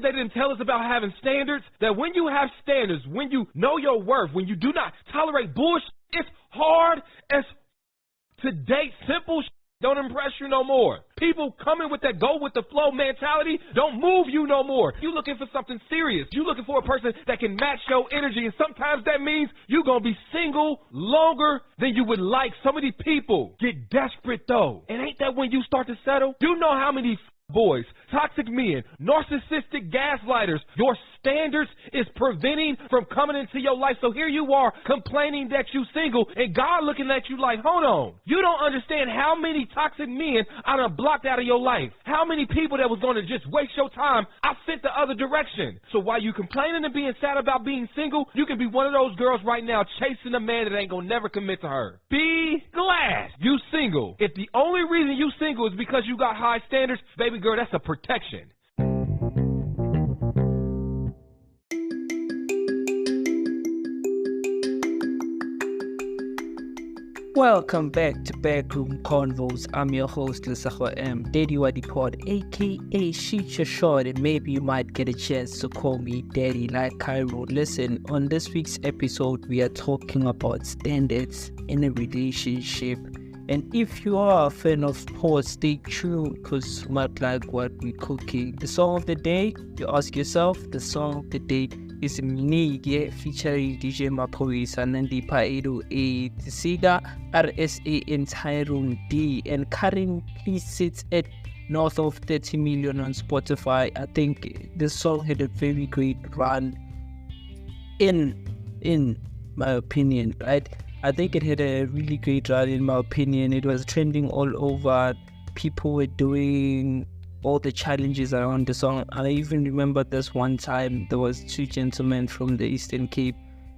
they didn't tell us about having standards? That when you have standards, when you know your worth, when you do not tolerate bullshit, it's hard as to date simple shit. Don't impress you no more. People coming with that go with the flow mentality don't move you no more. You looking for something serious. You looking for a person that can match your energy, and sometimes that means you gonna be single longer than you would like. Some of these people get desperate though, and ain't that when you start to settle? You know how many boys, toxic men, narcissistic gaslighters, your standards is preventing from coming into your life. So here you are complaining that you single, and God looking at you like, hold on. You don't understand how many toxic men I done blocked out of your life. How many people that was going to just waste your time, I sent the other direction. So while you complaining and being sad about being single, you can be one of those girls right now chasing a man that ain't going to never commit to her. Be glad you single. If the only reason you single is because you got high standards, baby girl, that's a protection. Welcome back to Backroom Convos. I'm your host, Lesego M, Daddy Waddy Pod, aka Shoot Your Shot, and maybe you might get a chance to call me Daddy like Cairo. Listen, on this week's episode, we are talking about standards in a relationship. And if you are a fan of sports, stay tuned because you might like what we're cooking. The song of the day, you ask yourself, the song of the day is Mnike featuring DJ Mapoisa Nandi Paedo A Tisiga RSA and Tyrone D, and currently sits at north of 30 million on Spotify. I think this song had a very great run in my opinion, right? I think it had a really great run in my opinion. It was trending all over. People were doing all the challenges around the song. I even remember this one time there was two gentlemen from the Eastern Cape,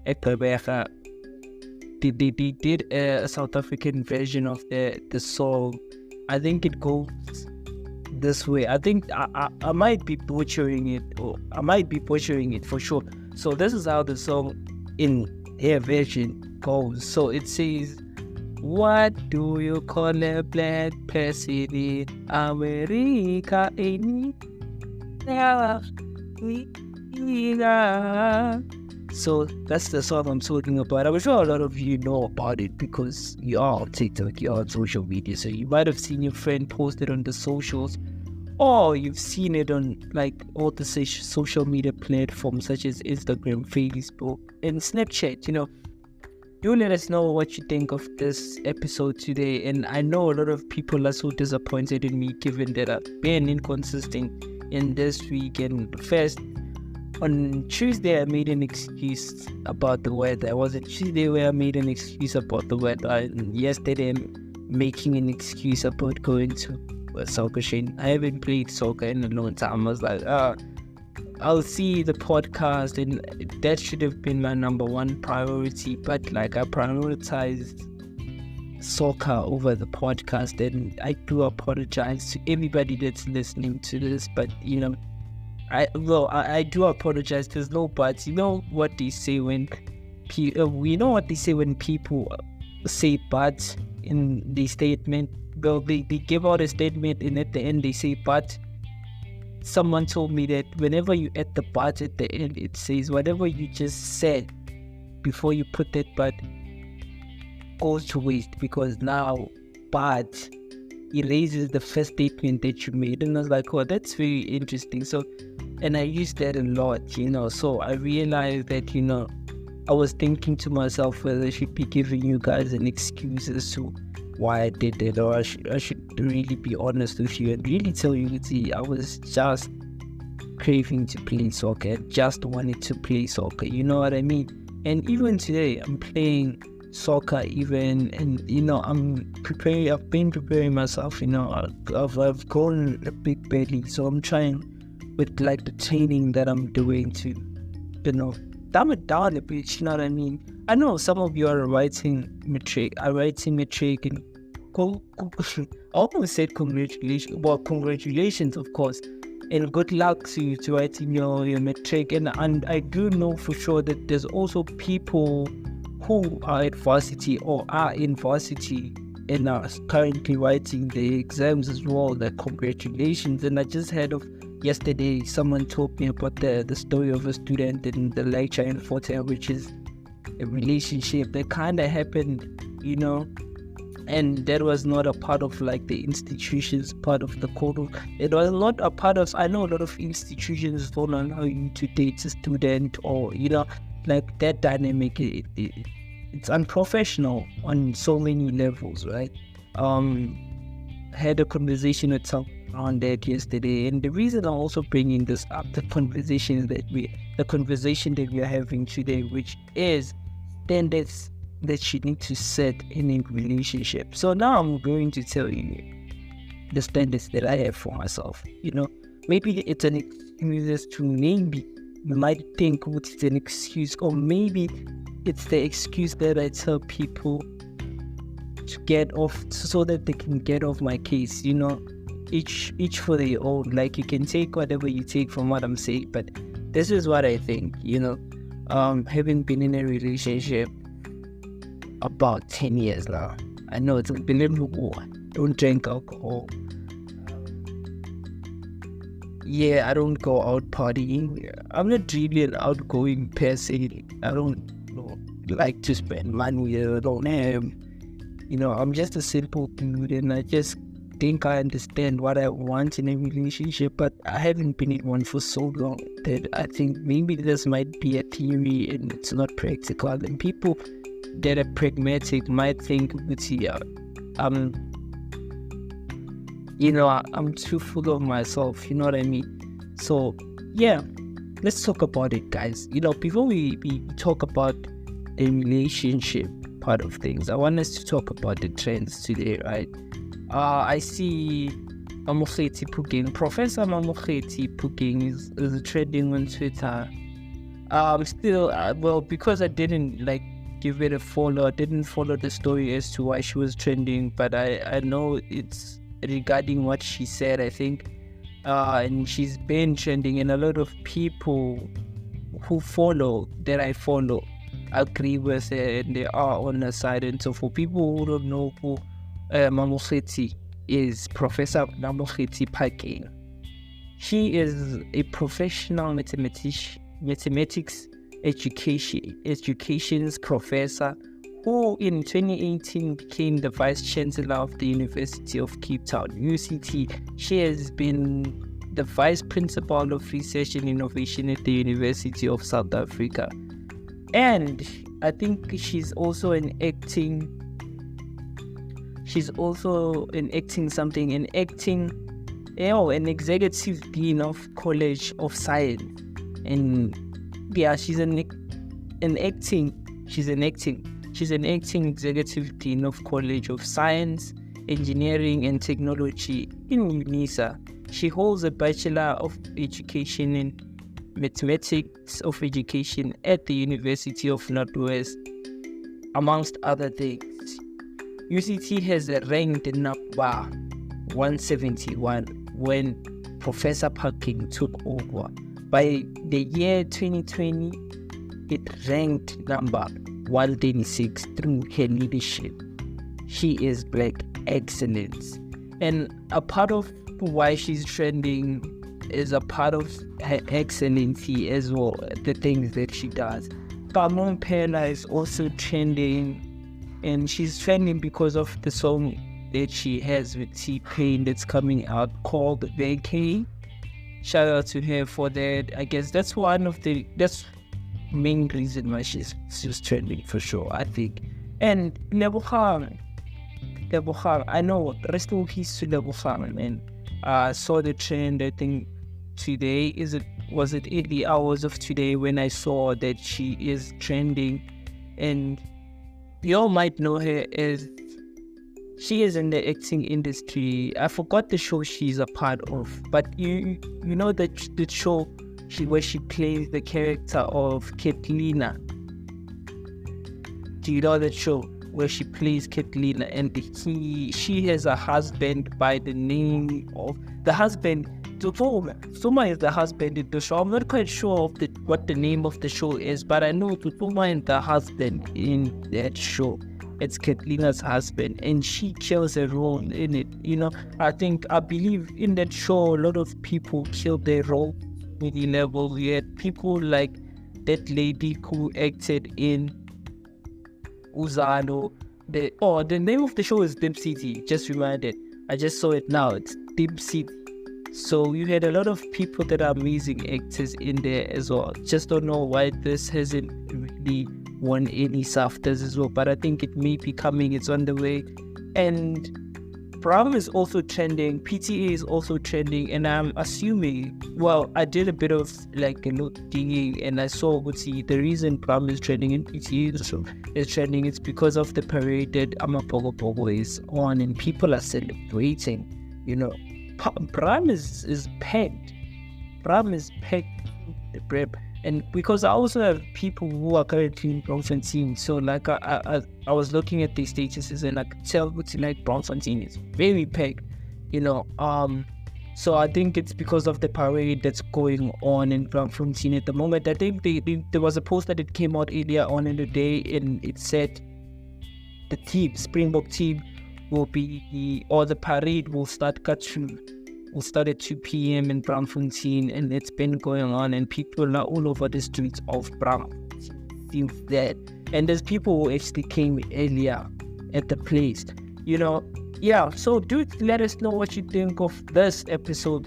Ekabeka. They did a South African version of the song. I think it goes this way. I think I might be butchering it, or I might be butchering it for sure. So this is how the song in their version goes. So it says, what do you call a black person in America? So that's the song I'm talking about. I'm sure a lot of you know about it because you are on TikTok, you are on social media. So you might have seen your friend post it on the socials, or you've seen it on like all the social media platforms such as Instagram, Facebook, and Snapchat. You know, do let us know what you think of this episode today. And I know a lot of people are so disappointed in me given that I've been inconsistent in this week. And first, on Tuesday I made an excuse about the weather. It was a Tuesday where I made an excuse about the weather, and yesterday I'm making an excuse about going to a soccer shin. I haven't played soccer in a long time. I was like, I'll see the podcast, and that should have been my number one priority, but like I prioritized soccer over the podcast, and I do apologize to everybody that's listening to this. But you know, I do apologize. There's no buts. You know what they say when people say but in the statement. Well, they give out a statement, and at the end they say but. Someone told me that whenever you add the but at the end, it says whatever you just said before you put that but goes to waste, because now but erases the first statement that you made. And I was like, oh, that's very interesting. So, and I use that a lot, you know. So I realized that, you know, I was thinking to myself whether I should be giving you guys an excuse as to why I did it, or I should really be honest with you and really tell you, see, I was just craving to play soccer. I just wanted to play soccer, you know what I mean? And even today, I'm playing soccer even, and you know, I've been preparing myself, you know, I've grown a big belly, so I'm trying with like the training that I'm doing to, you know, dumb it down a bit, you know what I mean? I know some of you are writing matric, and I almost said congratulations. Well, congratulations, of course, and good luck to writing your matric. And I do know for sure that there's also people who are at varsity or are in varsity and are currently writing the exams as well. Like, congratulations. And I just heard of yesterday someone told me about the story of a student in the lecture in Forte, which is a relationship that kind of happened, and that was not a part of like the institutions part of the code. It was not a part of, I know a lot of institutions don't allow you to date a student, or like that dynamic. It's unprofessional on so many levels, right? Had a conversation with someone on that yesterday, and the reason I'm also bringing this up, the conversation that we are having today, which is standards that you need to set in a relationship. So now I'm going to tell you the standards that I have for myself. Maybe it's an excuse to, maybe you might think it's an excuse, or maybe it's the excuse that I tell people to get off, so that they can get off my case. Each for their own. Like, you can take whatever you take from what I'm saying, but this is what I think. Having been in a relationship about 10 years now, I know it's unbelievable. Don't drink alcohol. I don't go out partying. I'm not really an outgoing person. I don't like to spend money I don't have. I'm just a simple dude, and I just think I understand what I want in a relationship, but I haven't been in one for so long that I think maybe this might be a theory and it's not practical. And people that are pragmatic might think, I'm too full of myself, you know what I mean? So let's talk about it, guys. Before we talk about the relationship part of things, I want us to talk about the trends today, right? I see Mamokgethi PHAKENG. Professor Mamokgethi PHAKENG is trending on Twitter. Still, because I didn't give it a follow, I didn't follow the story as to why she was trending, but I know it's regarding what she said, I think. And she's been trending, and a lot of people who I follow agree with her, and they are on her side. And so for people who don't know who Mamokgethi is, Professor Mamokgethi PHAKENG, she is a professional mathematics education's professor who in 2018 became the Vice Chancellor of the University of Cape Town, UCT. She has been the Vice Principal of Research and Innovation at the University of South Africa. And I think she's also enacting an executive dean of College of Science. And she's an acting executive dean of College of Science, Engineering and Technology in UNISA. She holds a Bachelor of Education in Mathematics of Education at the University of Northwest, amongst other things. UCT has ranked number 171 when Professor PHAKENG took over. By the year 2020, it ranked number 136 through her leadership. She is Black excellence. And a part of why she's trending is a part of her excellency as well, the things that she does. Kamon Pela is also trending, and she's trending because of the song that she has with T-Pain that's coming out called PHAKENG. Shout out to her for that. I guess that's that's main reason why she's trending for sure, I think. And Lebohang, I know, rest in peace to Lebohang, man. I saw the trend, I think today, was it 80 hours of today when I saw that she is trending. And you all might know her as, she is in the acting industry. I forgot the show she's a part of, but you know the show where she plays the character of Katlina. Do you know that show where she plays Katlina? And she has a husband by the name of the husband. Tutuma is the husband in the show. I'm not quite sure of what the name of the show is, but I know Tutuma is the husband in that show. it's Katlina's husband, and she kills a role in it. I believe in that show, a lot of people killed their role with the level. We had people like that lady who acted in Uzano. The name of the show is Dim City. Just reminded. I just saw it now. It's Dim City. So you had a lot of people that are amazing actors in there as well. Just don't know why this hasn't really won any SAFTAs as well. But I think it may be coming. It's on the way. And PROF is also trending. PTA is also trending. And I'm assuming, well, I did a bit of like a lot digging, and I saw the reason PROF is trending and PTA is trending. It's because of the parade that Amapogo is on, and people are celebrating. PROF is packed. PROF is packed. And because I also have people who are currently in Bloemfontein, so like I was looking at these statuses, and I could tell like Bloemfontein is very packed, So I think it's because of the parade that's going on in Bloemfontein at the moment. I think there was a post that it came out earlier on in the day, and it said the team, Springbok team, the parade will start at 2 p.m. in Bloemfontein, and it's been going on, and people are all over the streets of Bloemfontein. And there's people who actually came earlier at the place, So do let us know what you think of this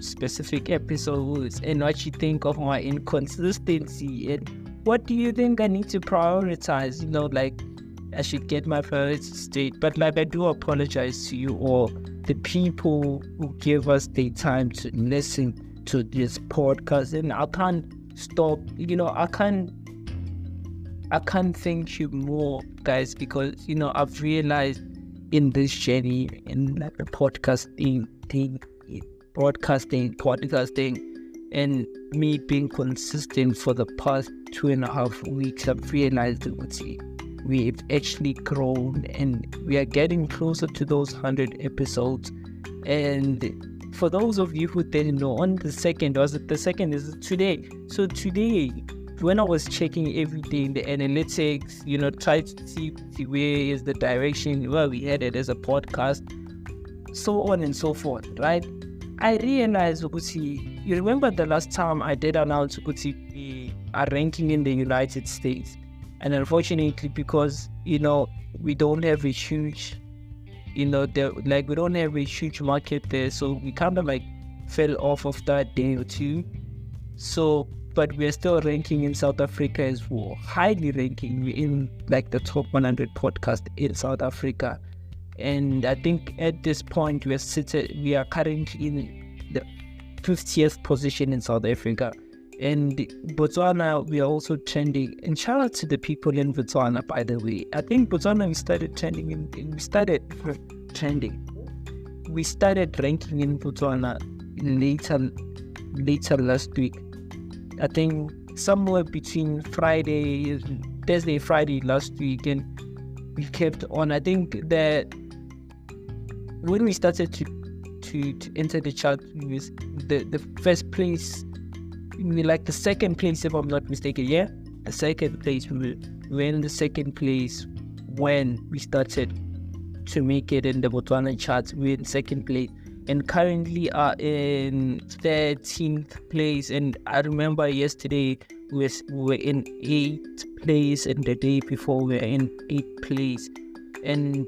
specific episodes, and what you think of my inconsistency, and what do you think I need to prioritize, I should get my priorities straight. But I do apologize to you all, the people who give us the time to listen to this podcast, and I can't stop, I can't thank you more, guys, because I've realized in this journey, in like the podcasting, and me being consistent for the past 2.5 weeks, I've realized that we've actually grown, and we are getting closer to those 100 episodes. And for those of you who didn't know, on the 2nd, is today. So today, when I was checking everything, the analytics, try to see where is the direction where we headed as a podcast, so on and so forth, right? I realized, you remember the last time I did announce we are ranking in the United States. And unfortunately, because, we don't have a huge, we don't have a huge market there. So we kind of fell off of that day or two. So, but we're still ranking in South Africa as well. Highly ranking. We're in the top 100 podcast in South Africa. And I think at this point, we are currently in the 50th position in South Africa. And Botswana, we are also trending. And shout out to the people in Botswana, by the way. I think Botswana, we started trending. We started ranking in Botswana later last week. I think somewhere between Thursday, Friday last week, and we kept on. I think that when we started to enter the chart, the first place. We the second place, if I'm not mistaken. Yeah, the second place. We were in the second place when we started to make it in the Botswana charts. We're in second place, and currently are in 13th place. And I remember yesterday we were in 8th place, and the day before we were in 8th place, and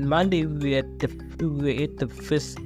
Monday we were at the 5th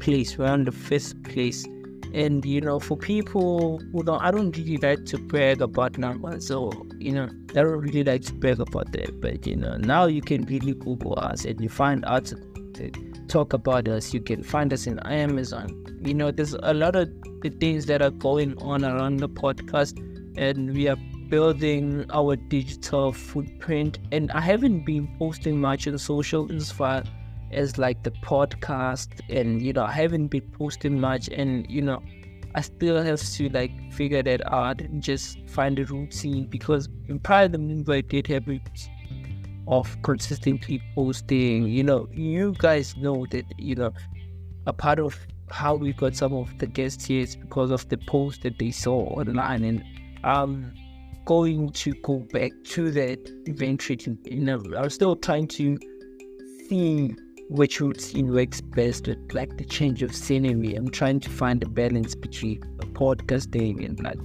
place. We're on the 5th place. And for people who don't, I don't really like to brag about numbers, so I don't really like to brag about that. But now you can really Google us and you find articles to talk about us. You can find us in Amazon. There's a lot of the things that are going on around the podcast, and we are building our digital footprint. And I haven't been posting much on social as far as the podcast, and I haven't been posting much, and I still have to figure that out and just find a routine, because prior to the move I did have a of consistently posting. You guys know that a part of how we got some of the guests here is because of the posts that they saw online, and going to go back to that eventually. I'm still trying to see which routine works best with like the change of scenery. I'm trying to find a balance between the podcasting and like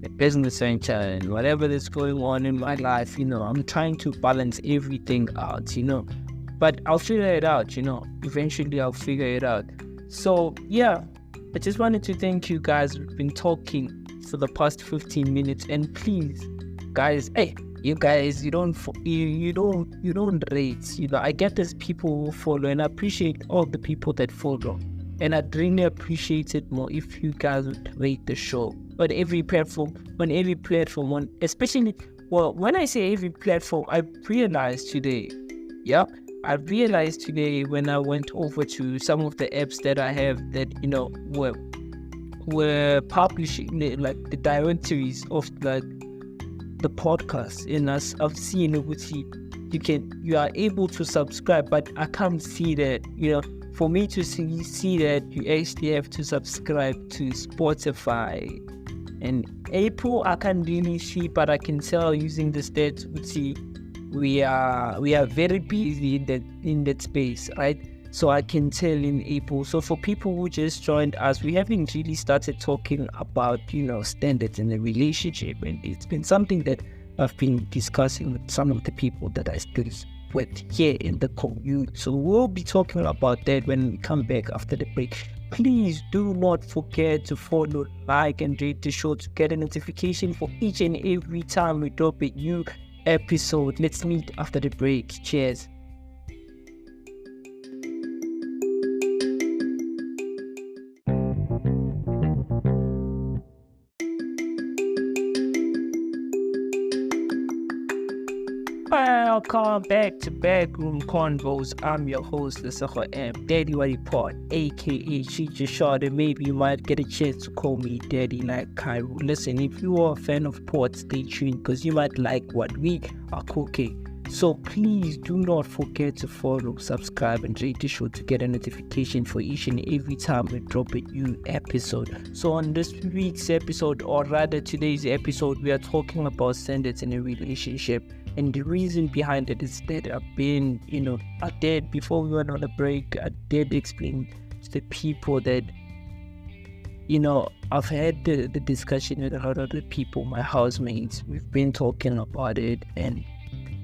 the business venture and whatever that's going on in my life. I'm trying to balance everything out, but I'll figure it out, eventually I'll figure it out. So yeah, I just wanted to thank you guys. We've been talking for the past 15 minutes, and please guys, hey, you guys, you don't rate. I get there's people who follow, and I appreciate all the people that follow, and I'd really appreciate it more if you guys would rate the show on every platform, especially, well, when I say every platform, I realized today when I went over to some of the apps that I have that were publishing like the directories of like the podcast, and I've seen you are able to subscribe, but I can't see that. For me to see that, you actually have to subscribe to Spotify and Apple. I can't really see, but I can tell using the stats. We are very busy in that space, right? So I can tell in April. So for people who just joined us, we haven't really started talking about, standards in a relationship. And it's been something that I've been discussing with some of the people that I still with here in the community. So we'll be talking about that when we come back after the break. Please do not forget to follow, like, and rate the show to get a notification for each and every time we drop a new episode. Let's meet after the break. Cheers. Welcome back to Backroom Convos. I'm your host, Lesego M, Daddy Waddy Pod, aka Chicha Short, and maybe you might get a chance to call me Daddy like Cairo. Listen, if you are a fan of pod, stay tuned because you might like what we are cooking. So please do not forget to follow, subscribe, and rate the show to get a notification for each and every time we drop a new episode. So on this week's episode, or rather today's episode, we are talking about standards in a relationship. And the reason behind it is that I did, before we went on a break, I did explain to the people that, I've had the discussion with a lot of the people, my housemates. We've been talking about it, and,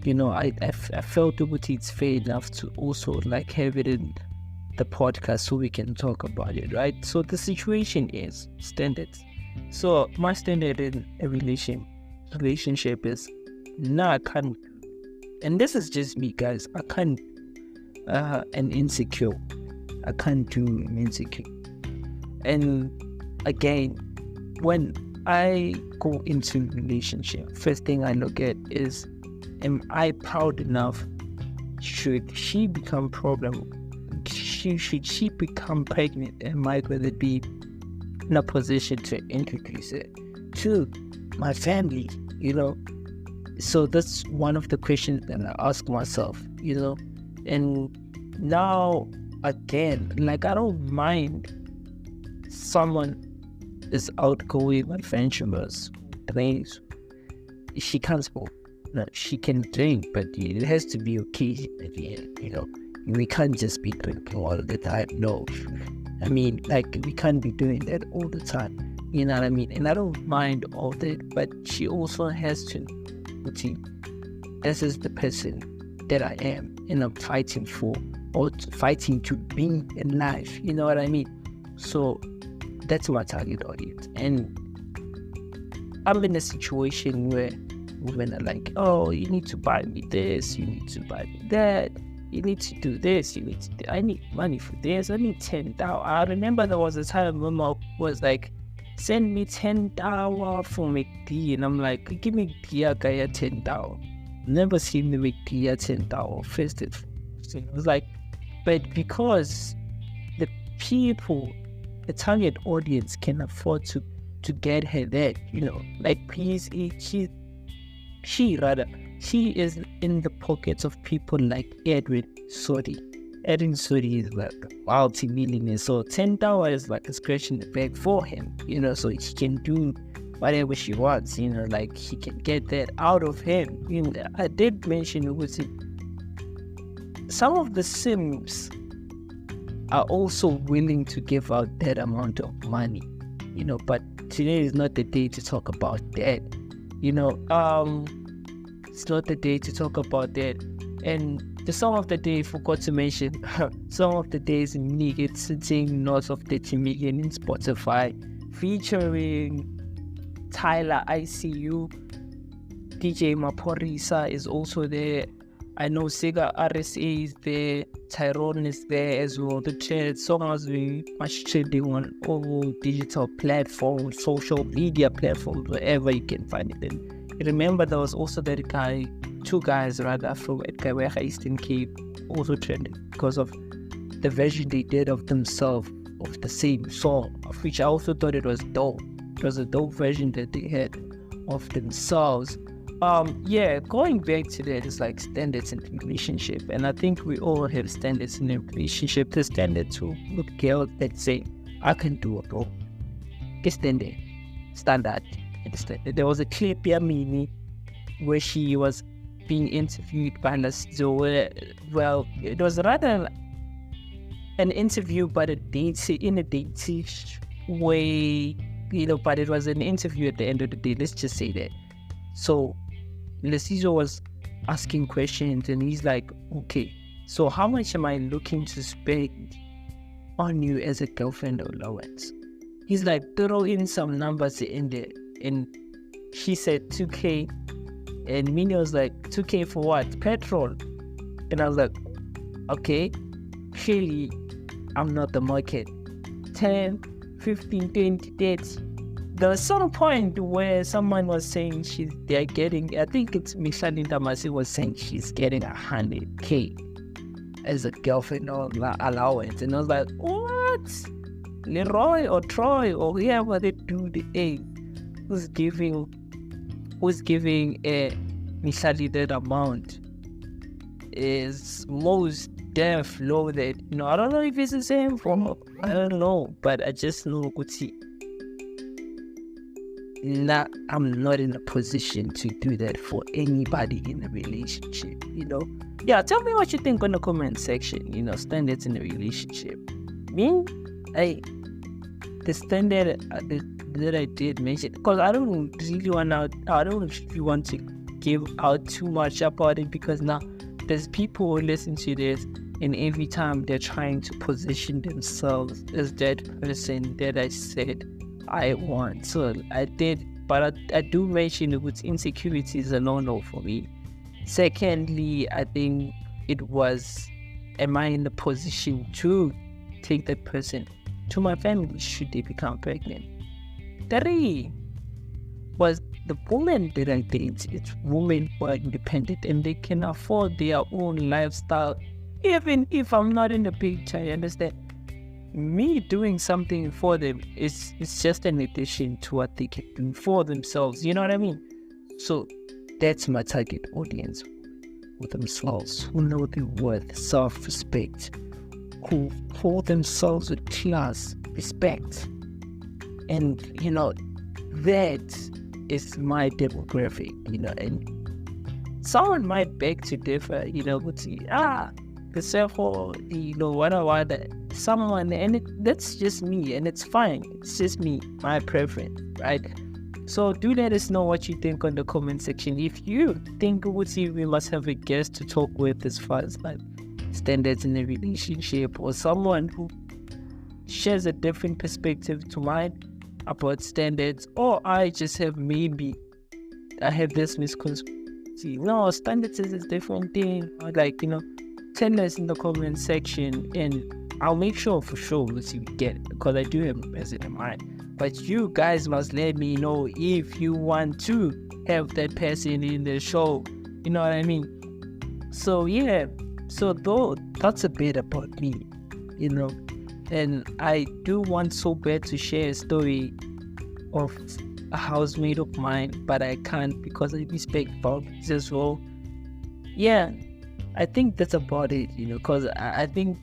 I felt it's fair enough to also like have it in the podcast so we can talk about it, right? So the situation is standards. So my standard in a relationship is, I can't, and this is just me, guys. I can't, an insecure. I can't do an insecure. And again, when I go into a relationship, first thing I look at is, am I proud enough? Should she become should she become pregnant? Am I going to be in a position to introduce it to my family? So that's one of the questions that I ask myself, and now again, like, I don't mind someone is outgoing, adventurous, drinks. She can't smoke. No, she can drink, but it has to be okay at the end, We can't just be drinking all the time. No. I mean, like, we can't be doing that all the time. You know what I mean? And I don't mind all that, but she also has to, this is the person that I am, and I'm fighting for, or fighting to be in life. You know what I mean? So that's my target audience. And I'm in a situation where women are like, oh, you need to buy me this, you need to buy me that, you need to do this, I need money for this, I need $10,000. I remember there was a time when mom was like, send me $10 for McD, and I'm like, give me a guy at $10. Never seen the McD at $10 first. So it was like, but because the people, the target audience can afford to get her that, like, please, she is in the pockets of people like Edwin Sodi. Edwin Sodi is like a multi-millionaire, so $10 is like a scratch in the back for him, so he can do whatever she wants, like she can get that out of him. I did mention it was some of the Sims are also willing to give out that amount of money, but today is not the day to talk about that. It's not the day to talk about that. And the song of the day, forgot to mention, song of the day is Mnike. It's sitting north of 30 million in Spotify, featuring Tyler ICU. DJ Maporisa is also there. I know Sega RSA is there. Tyrone is there as well. The song has been much trending on all digital platforms, social media platforms, wherever you can find it. And remember, there was also that guy, two guys rather, from Edgar Eastern Cape, also trending because of the version they did of themselves of the same song, of which I also thought it was dope. It was a dope version that they had of themselves. Going back to that, it's like standards in a relationship, and I think we all have standards in a relationship. The standard to look girls that say, I can do it all. Standard. There was a clip here, Mimi, where she was being interviewed by Lesego. Well, it was rather an interview, but in a date-ish way, but it was an interview at the end of the day. Let's just say that. So Lesego was asking questions, and he's like, okay, so how much am I looking to spend on you as a girlfriend allowance? He's like, throw in some numbers in there. And she said 2K. And Minnie was like, 2K for what? Petrol. And I was like, okay, clearly I'm not the market. 10, 15, 20, 30. There was some point where someone was saying they're getting, I think it's Mishani Damasi was saying she's getting 100K as a girlfriend or allowance. And I was like, what? Leroy or Troy or whoever they do the A who's giving a Mishani that amount is most deaf loaded. I don't know if it's the same from, I don't know, but I just know I'm not in a position to do that for anybody in a relationship, Yeah, tell me what you think in the comment section, standards in a relationship. Me, the standard that I did mention, because I don't really want to give out too much about it, because now there's people who listen to this, and every time they're trying to position themselves as that person that I said I want. So I did, but I do mention it with insecurities a no for me. Secondly, I think it was, am I in the position to take that person to my family should they become pregnant? 3 was the women that I date. It's women who are independent and they can afford their own lifestyle, even if I'm not in the picture. You understand? Me doing something for them it's just an addition to what they can do for themselves. You know what I mean? So that's my target audience, for themselves, who know their worth, self-respect, who hold themselves with class, respect, and that is my demographic. And someone might beg to differ. Would say, the self-hold, whatever, someone, and that's just me, and it's fine. It's just me, my preference, right? So do let us know what you think on the comment section. If you think we must have a guest to talk with as far as like standards in a relationship, or someone who shares a different perspective to mine about standards, or I just have I have this misconception. No, standards is a different thing. Or tell us in the comment section, and I'll make sure for sure we get it, because I do have a person in mind. But you guys must let me know if you want to have that person in the show. You know what I mean? So yeah, that's a bit about me, and I do want so bad to share a story of a housemate of mine, but I can't because I respect boundaries as well. Yeah, I think that's about it, because I think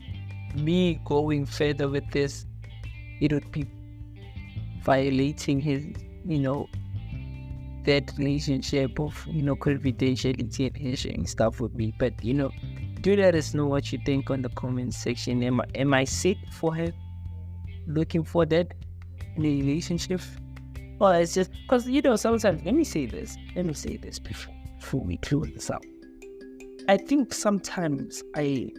me going further with this, it would be violating his, that relationship of, confidentiality and sharing stuff with me. But, do let us know what you think on the comment section. Am I sick for her looking for that in a relationship? Or it's just, because, sometimes, let me say this before we close this out. I think sometimes I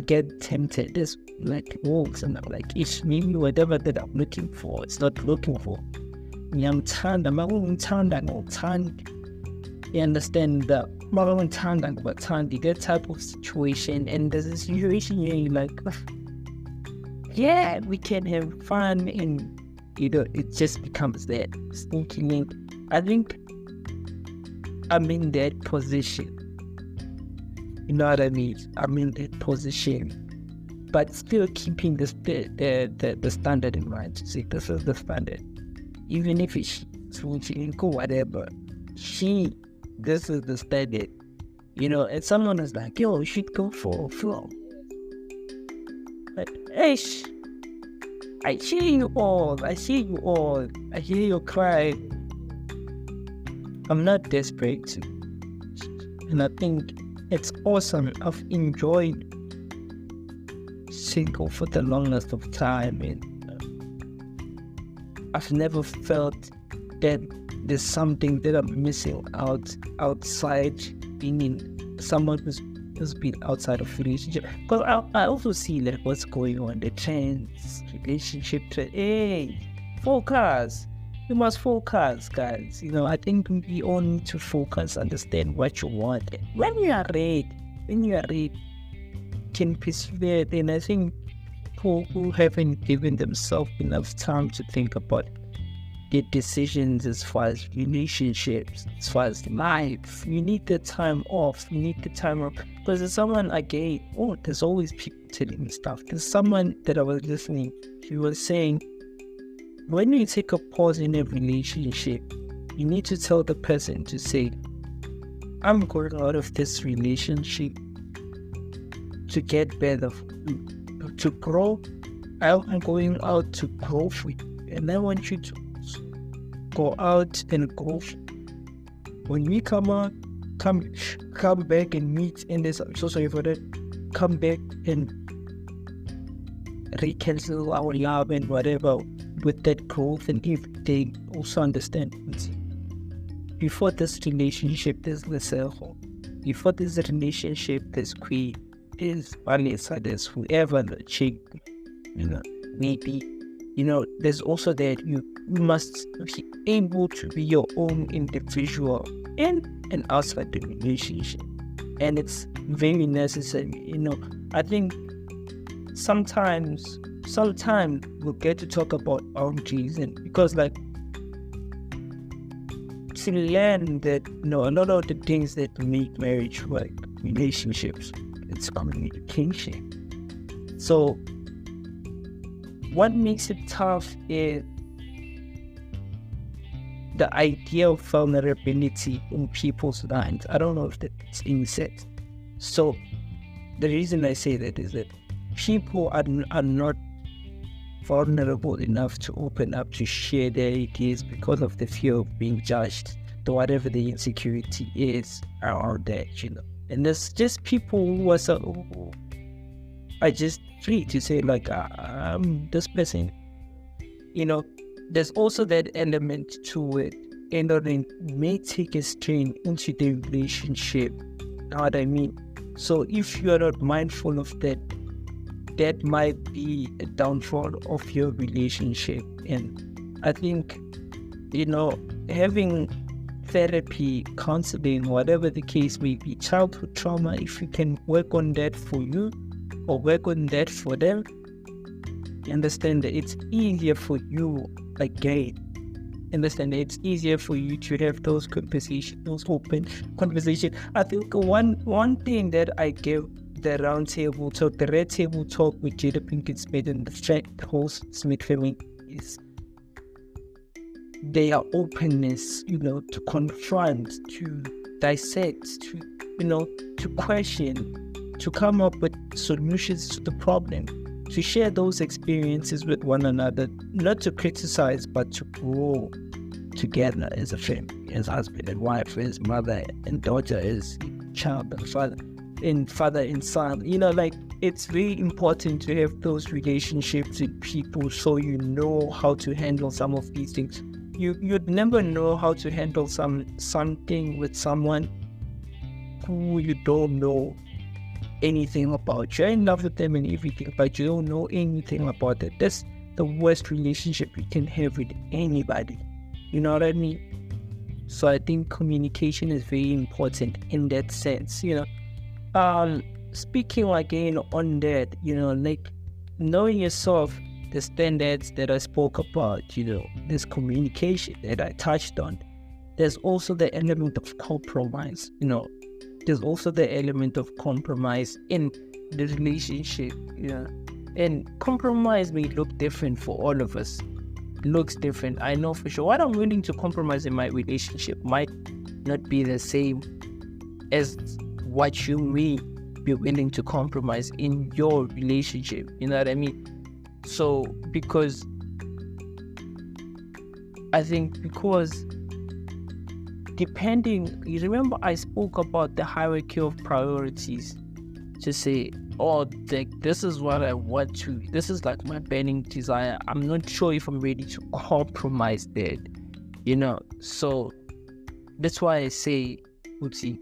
get tempted. There's like wolves, and I'm like, ish, maybe whatever that I'm looking for, it's not looking for. You understand that? That type of situation, and there's a situation where you're like, yeah, we can have fun, and it just becomes that sneaky link. I think I'm in that position. You know what I mean? I'm in that position, but still keeping the standard in mind. See, this is the standard. Even if it's switching or whatever, this is the standard. And someone is like, yo, we should go for a flow. But, ish, I hear you all. I hear your cry. I'm not desperate to. And I think it's awesome. I've enjoyed single for the longest of time, and I've never felt that there's something that I'm missing outside being in someone who's been outside of relationship. Because I also see like what's going on, the trends, relationship trend. Hey, focus. You must focus, guys. I think we all need to focus, understand what you want. When you are ready, can pursue it. And I think people who haven't given themselves enough time to think about their decisions as far as relationships, as far as life, you need the time off. Because there's someone again, there's always people telling me stuff. There's someone that I was listening, he was saying, when you take a pause in a relationship, you need to tell the person to say, I'm going out of this relationship to get better, to grow. I'm going out to grow for you. And I want you to go out and grow. When we come out, come back and meet in this, I'm so sorry for that, come back and rekindle our love and whatever with that growth. And if they also understand, before this relationship there's Lesego, before this relationship there's Queen, there's Vanessa, there's whoever, the chick, maybe, there's also that you must be able to be your own individual in and outside the relationship. And it's very necessary. I think sometimes we'll get to talk about boundaries, and because to learn that a lot of the things that make marriage work, relationships, it's communication. So what makes it tough is the idea of vulnerability in people's minds. I don't know if that's insect. So the reason I say that is that people are not vulnerable enough to open up, to share their ideas because of the fear of being judged, to whatever the insecurity is around that, And there's just people who are just free to say this person. There's also that element to it, and it may take a strain into the relationship. Know what I mean? So if you are not mindful of that, that might be a downfall of your relationship. And I think, having therapy, counseling, whatever the case may be, childhood trauma, if you can work on that for you or work on that for them, you understand that it's easier for you, understand that it's easier for you to have those conversations, those open conversations. I think one thing that I give the round table talk, the red table talk with Jada Pinkett Smith and the host Smith family is their openness, to confront, to dissect, to question, to come up with solutions to the problem, to share those experiences with one another, not to criticize, but to grow. together as a family, as husband and wife, as mother and daughter, as child and father and son. Like, it's very important to have those relationships with people so you know how to handle some of these things. You'd never know how to handle something with someone who you don't know anything about. You're in love with them and everything, but you don't know anything about it. That's the worst relationship you can have with anybody. You know what I mean? So I think communication is very important in that sense. Speaking again on that, like knowing yourself, the standards that I spoke about, there's communication that I touched on. There's also the element of compromise, there's also the element of compromise in the relationship, and compromise may look different for all of us. It looks different, I know for sure. What I'm willing to compromise in my relationship might not be the same as what you may be willing to compromise in your relationship. You know what I mean? So because depending, you remember I spoke about the hierarchy of priorities to say, this is what I want to, this is like my burning desire. I'm not sure if I'm ready to compromise that, so that's why I say, Uzi,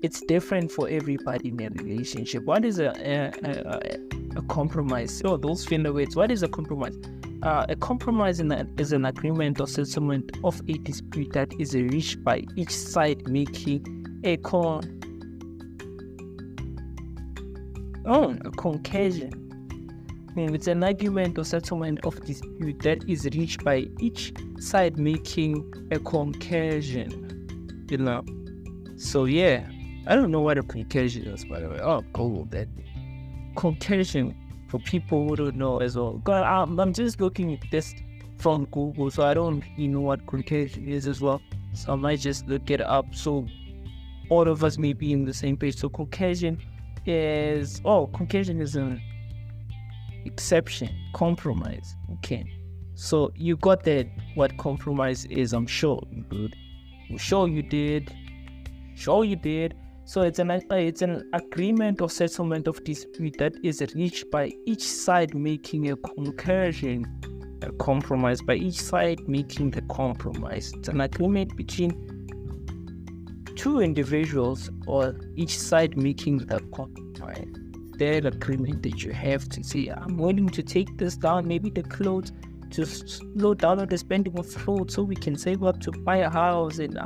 it's different for everybody in a relationship. What is a compromise? Those filler words. What is a compromise? A compromise is an agreement or settlement of a dispute that is reached by each side making a concession. It's an argument or settlement of dispute that is reached by each side making a concession. So yeah, I don't know what a concession is, by the way. Google that. Concession, for people who don't know as well. I'm just looking at this from Google, so I don't really know what concession is as well. So I might just look it up so all of us may be in the same page. So concession is an exception, compromise. Okay. So you got that, what compromise is, I'm sure you did. I'm sure you did. So it's an agreement or settlement of dispute that is reached by each side making a concession, a compromise, by each side making the compromise. It's an agreement between two individuals or each side making the compromise. That agreement that you have to say, I'm willing to take this down, maybe the clothes, to slow down on the spending of clothes so we can save up to buy a house, and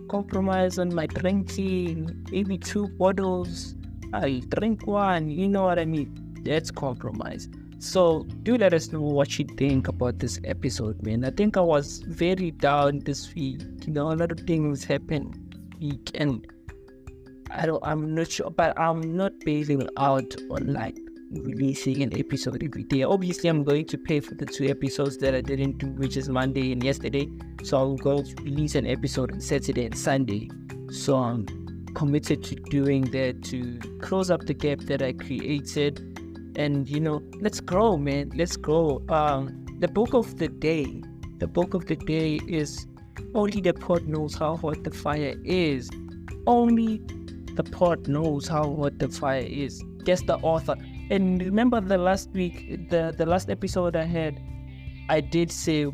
compromise on my drinking, maybe 2 bottles, I drink 1, you know what I mean? That's compromise. So do let us know what you think about this episode, man. I think I was very down this week, a lot of things happened this week, and I'm not sure, but I'm not bailing out on like releasing an episode every day. Obviously, I'm going to pay for the 2 episodes that I didn't do, which is Monday and yesterday. So I'm going to release an episode on Saturday and Sunday. So I'm committed to doing that to close up the gap that I created. And let's grow, man. Let's grow. The book of the day is only the pot knows how hot the fire is. Only the pot knows how hot the fire is. Guess the author. And remember the last week, the last episode I had, I did say,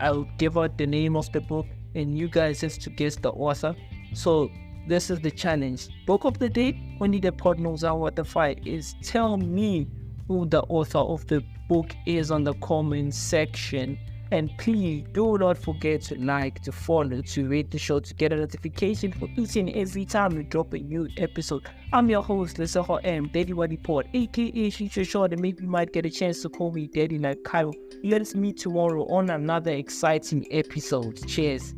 I'll give out the name of the book and you guys have to guess the author. So this is the challenge. Book of the day, only the pot knows how hot the fire is. Tell me who the author of the book is on the comment section. And please do not forget to like, to follow, to rate the show, to get a notification for each and every time we drop a new episode. I'm your host, Lesego M, Daddy Waddy Port, aka Future Short, and maybe you might get a chance to call me Daddy like Kyle. Let us meet tomorrow on another exciting episode. Cheers.